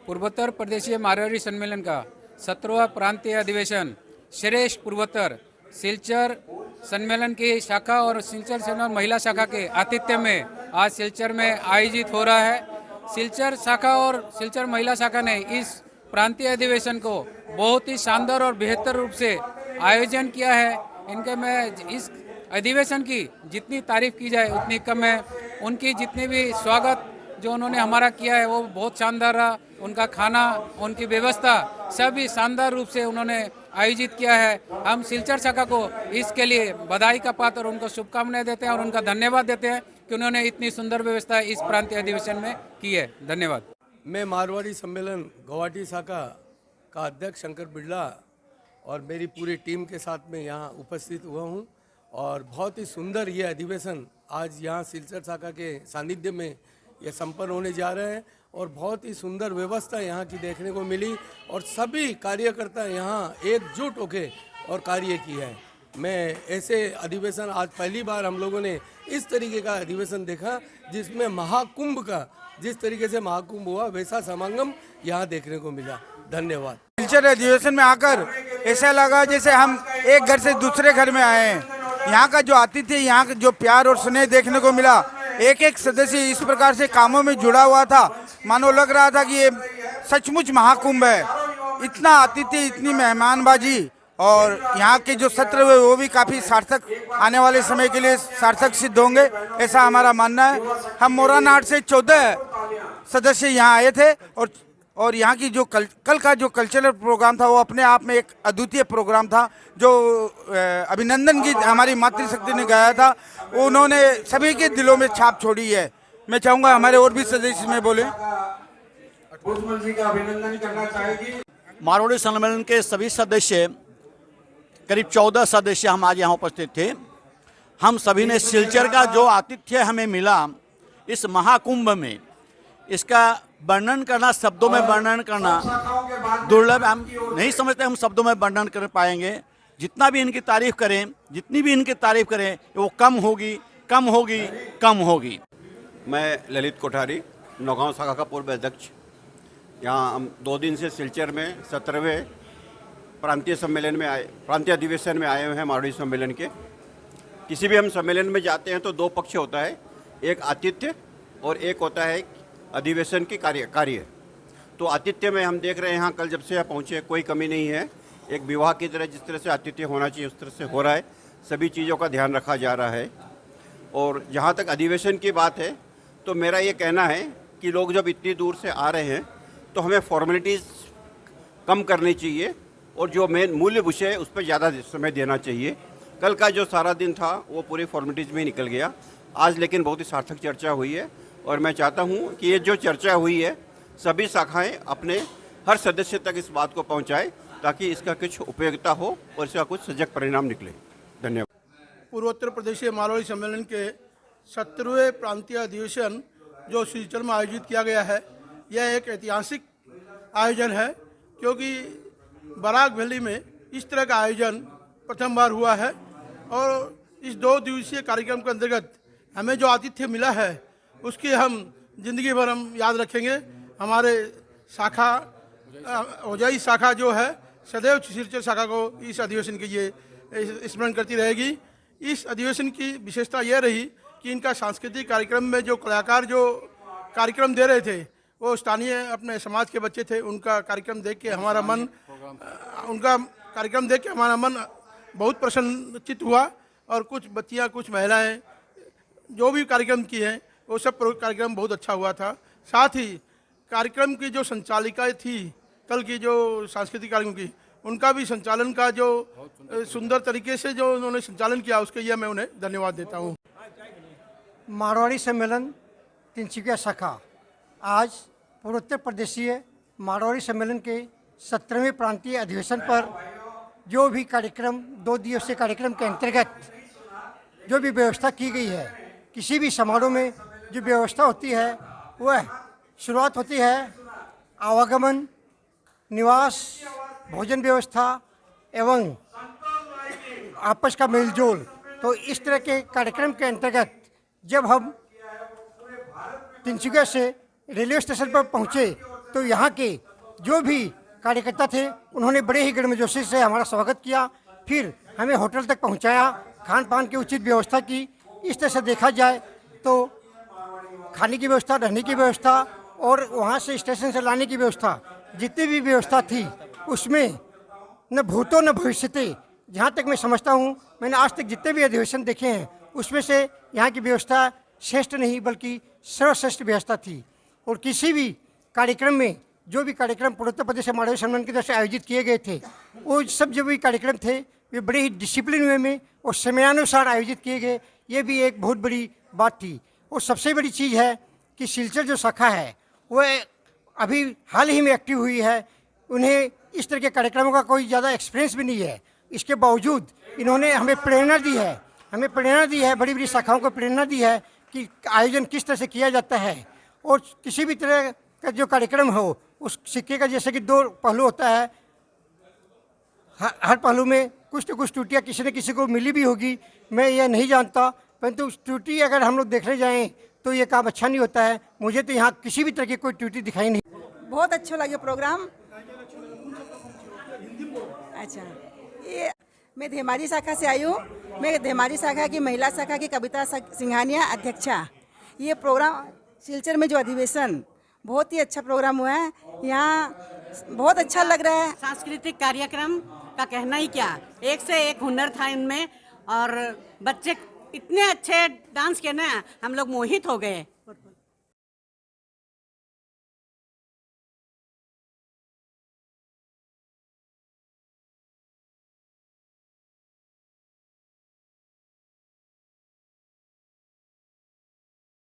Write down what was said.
पूर्वोत्तर प्रदेशीय मारवाड़ी सम्मेलन का 17वां प्रांतीय अधिवेशन श्रेष्ठ पूर्वोत्तर सिलचर सम्मेलन की शाखा और सिलचर सम्मेलन महिला शाखा के आतिथ्य में आज सिलचर में आयोजित हो रहा है। सिलचर शाखा और सिलचर महिला शाखा ने इस प्रांतीय अधिवेशन को बहुत ही शानदार और बेहतर रूप से आयोजन किया है। इनके में इस अधिवेशन की जितनी तारीफ की जाए उतनी कम है। उनकी जितनी भी स्वागत जो उन्होंने हमारा किया है वो बहुत शानदार रहा। उनका खाना, उनकी व्यवस्था सभी शानदार रूप से उन्होंने आयोजित किया है। हम सिलचर शाखा को इसके लिए बधाई का पात्र और उनको शुभकामनाएं देते हैं और उनका धन्यवाद देते हैं कि उन्होंने इतनी सुंदर व्यवस्था इस प्रांतीय अधिवेशन में की है। धन्यवाद। मैं मारवाड़ी सम्मेलन गुवाहाटी शाखा का अध्यक्ष शंकर बिड़ला और मेरी पूरी टीम के साथ में यहाँ उपस्थित हुआ हूँ और बहुत ही सुंदर ये अधिवेशन आज यहाँ सिलचर शाखा के सानिध्य में ये संपन्न होने जा रहे हैं और बहुत ही सुंदर व्यवस्था यहाँ की देखने को मिली और सभी कार्यकर्ता यहाँ एकजुट होकर और कार्य किया है। मैं ऐसे अधिवेशन आज पहली बार हम लोगों ने इस तरीके का अधिवेशन देखा जिसमें महाकुंभ का जिस तरीके से महाकुंभ हुआ वैसा समागम यहाँ देखने को मिला। धन्यवाद। सिलचर अधिवेशन में आकर ऐसा लगा जैसे हम एक घर से दूसरे घर में आए हैं। यहाँ का जो आतिथ्य, यहाँ का जो प्यार और स्नेह देखने को मिला, एक एक सदस्य इस प्रकार से कामों में जुड़ा हुआ था, मानो लग रहा था कि ये सचमुच महाकुंभ है। इतना आतिथ्य, इतनी मेहमानबाजी और यहाँ के जो सत्र हुए वो भी काफ़ी सार्थक, आने वाले समय के लिए सार्थक सिद्ध होंगे, ऐसा हमारा मानना है। हम मोरानाट से 14 सदस्य यहाँ आए थे और यहाँ की जो कल का जो कल्चरल प्रोग्राम था वो अपने आप में एक अद्वितीय प्रोग्राम था। जो अभिनंदन गीत हमारी मातृशक्ति ने गाया था उन्होंने सभी के दिलों में छाप छोड़ी है। मैं चाहूँगा हमारे और भी सदस्य में बोले। मारवाड़ी सम्मेलन के सभी सदस्य, करीब 14 सदस्य हम आज यहाँ उपस्थित थे। हम सभी ने सिलचर का जो आतिथ्य हमें मिला इस महाकुंभ में, इसका वर्णन करना, शब्दों में वर्णन करना दुर्लभ। हम नहीं समझते हम शब्दों में वर्णन कर पाएंगे। जितना भी इनकी तारीफ करें, जितनी भी इनकी तारीफ करें वो कम होगी, कम होगी, कम होगी। मैं ललित कोठारी, नौगांव शाखा का पूर्व अध्यक्ष। यहाँ हम 2 दिन से सिलचर में 17वें प्रांतीय सम्मेलन में आए, प्रांतीय अधिवेशन में आए हुए हैं मारवाड़ी सम्मेलन के। किसी भी हम सम्मेलन में जाते हैं तो 2 पक्ष होता है, एक आतिथ्य और एक होता है अधिवेशन की कार्य। तो आतिथ्य में हम देख रहे हैं यहाँ कल जब से यहाँ पहुँचे कोई कमी नहीं है। एक विवाह की तरह जिस तरह से आतिथ्य होना चाहिए उस तरह से हो रहा है। सभी चीज़ों का ध्यान रखा जा रहा है। और जहाँ तक अधिवेशन की बात है तो मेरा ये कहना है कि लोग जब इतनी दूर से आ रहे हैं तो हमें फॉर्मेलिटीज़ कम करनी चाहिए और जो मेन मूल्य विषय है उस पर ज़्यादा समय देना चाहिए। कल का जो सारा दिन था वो पूरी फॉर्मेलिटीज़ में ही निकल गया। आज लेकिन बहुत ही सार्थक चर्चा हुई है और मैं चाहता हूँ कि ये जो चर्चा हुई है सभी शाखाएं अपने हर सदस्य तक इस बात को पहुँचाएँ ताकि इसका कुछ उपयोगिता हो और इसका कुछ सजग परिणाम निकले। धन्यवाद। पूर्वोत्तर प्रदेशीय मारवाड़ी सम्मेलन के 17वें प्रांतीय अधिवेशन जो सिलचर में आयोजित किया गया है, यह एक ऐतिहासिक आयोजन है क्योंकि बराक वैली में इस तरह का आयोजन प्रथम बार हुआ है। और इस 2 दिवसीय कार्यक्रम के अंतर्गत हमें जो आतिथ्य मिला है उसकी हम जिंदगी भर हम याद रखेंगे। हमारे शाखा ओजाई शाखा जो है सदैव सिलचर शाखा को इस अधिवेशन के लिए स्मरण करती रहेगी। इस अधिवेशन की विशेषता यह रही कि इनका सांस्कृतिक कार्यक्रम में जो कलाकार जो कार्यक्रम दे रहे थे वो स्थानीय अपने समाज के बच्चे थे। उनका कार्यक्रम देख के हमारा मन बहुत प्रसन्नचित हुआ और कुछ बच्चियां, कुछ महिलाएं जो भी कार्यक्रम किए हैं वो सब कार्यक्रम बहुत अच्छा हुआ था। साथ ही कार्यक्रम की जो संचालिका थी कल की जो सांस्कृतिक कार्यक्रम की, उनका भी संचालन का जो सुंदर तरीके से जो उन्होंने संचालन किया उसके लिए मैं उन्हें धन्यवाद देता हूँ। मारवाड़ी सम्मेलन तिनसुकिया शाखा आज पूर्वोत्तर प्रदेशीय मारवाड़ी सम्मेलन के 17वें प्रांतीय अधिवेशन पर जो भी कार्यक्रम 2 दिवसीय कार्यक्रम के अंतर्गत जो भी व्यवस्था की गई है, किसी भी समारोह में जो व्यवस्था होती है वह शुरुआत होती है आवागमन, निवास, भोजन व्यवस्था एवं आपस का मेलजोल। तो इस तरह के कार्यक्रम के अंतर्गत जब हम तिनसुकिया से रेलवे स्टेशन पर पहुँचे तो यहाँ के जो भी कार्यकर्ता थे उन्होंने बड़े ही गर्मजोशी से हमारा स्वागत किया, फिर हमें होटल तक पहुँचाया, खान पान की उचित व्यवस्था की। इस तरह से देखा जाए तो खाने की व्यवस्था, रहने की व्यवस्था और वहाँ से स्टेशन से लाने की व्यवस्था, जितनी भी व्यवस्था थी उसमें न भूतो न भविष्यते, जहाँ तक मैं समझता हूँ, मैंने आज तक जितने भी अधिवेशन देखे हैं उसमें से यहाँ की व्यवस्था श्रेष्ठ नहीं बल्कि सर्वश्रेष्ठ व्यवस्था थी। और किसी भी कार्यक्रम में, जो भी कार्यक्रम पूर्वोत्तर प्रदेश माड़वाड़ी सम्मेलन की तरफ से आयोजित किए गए थे, वो सब जो भी कार्यक्रम थे वे बड़े ही डिसिप्लिन वे में और समयानुसार आयोजित किए गए। ये भी एक बहुत बड़ी बात थी। और सबसे बड़ी चीज़ है कि सिलचर जो शाखा है वह अभी हाल ही में एक्टिव हुई है। उन्हें इस तरह के कार्यक्रमों का कोई ज़्यादा एक्सपीरियंस भी नहीं है। इसके बावजूद इन्होंने हमें प्रेरणा दी है, बड़ी बड़ी शाखाओं को प्रेरणा दी है कि आयोजन किस तरह से किया जाता है। और किसी भी तरह का जो कार्यक्रम हो, उस सिक्के का जैसे कि दो पहलू होता है, हर पहलू में कुछ न कुछ त्रुटियाँ किसी न किसी को मिली भी होगी, मैं ये नहीं जानता, परंतु त्रुटि अगर हम लोग देखने जाएँ तो ये काम अच्छा नहीं होता है। मुझे तो यहाँ किसी भी तरह की कोई त्रुटि दिखाई नहीं। बहुत अच्छा लगे प्रोग्राम। अच्छा, ये मैं धेमारी शाखा से आई हूँ। मैं धेमारी शाखा की महिला शाखा की कविता सिंघानिया अध्यक्षा। ये प्रोग्राम सिलचर में जो अधिवेशन बहुत ही अच्छा प्रोग्राम हुआ है, यहाँ बहुत अच्छा लग रहा है। सांस्कृतिक कार्यक्रम का कहना ही क्या, एक से एक हुनर था इनमें और बच्चे इतने अच्छे डांस किए ना, हम लोग मोहित हो गए।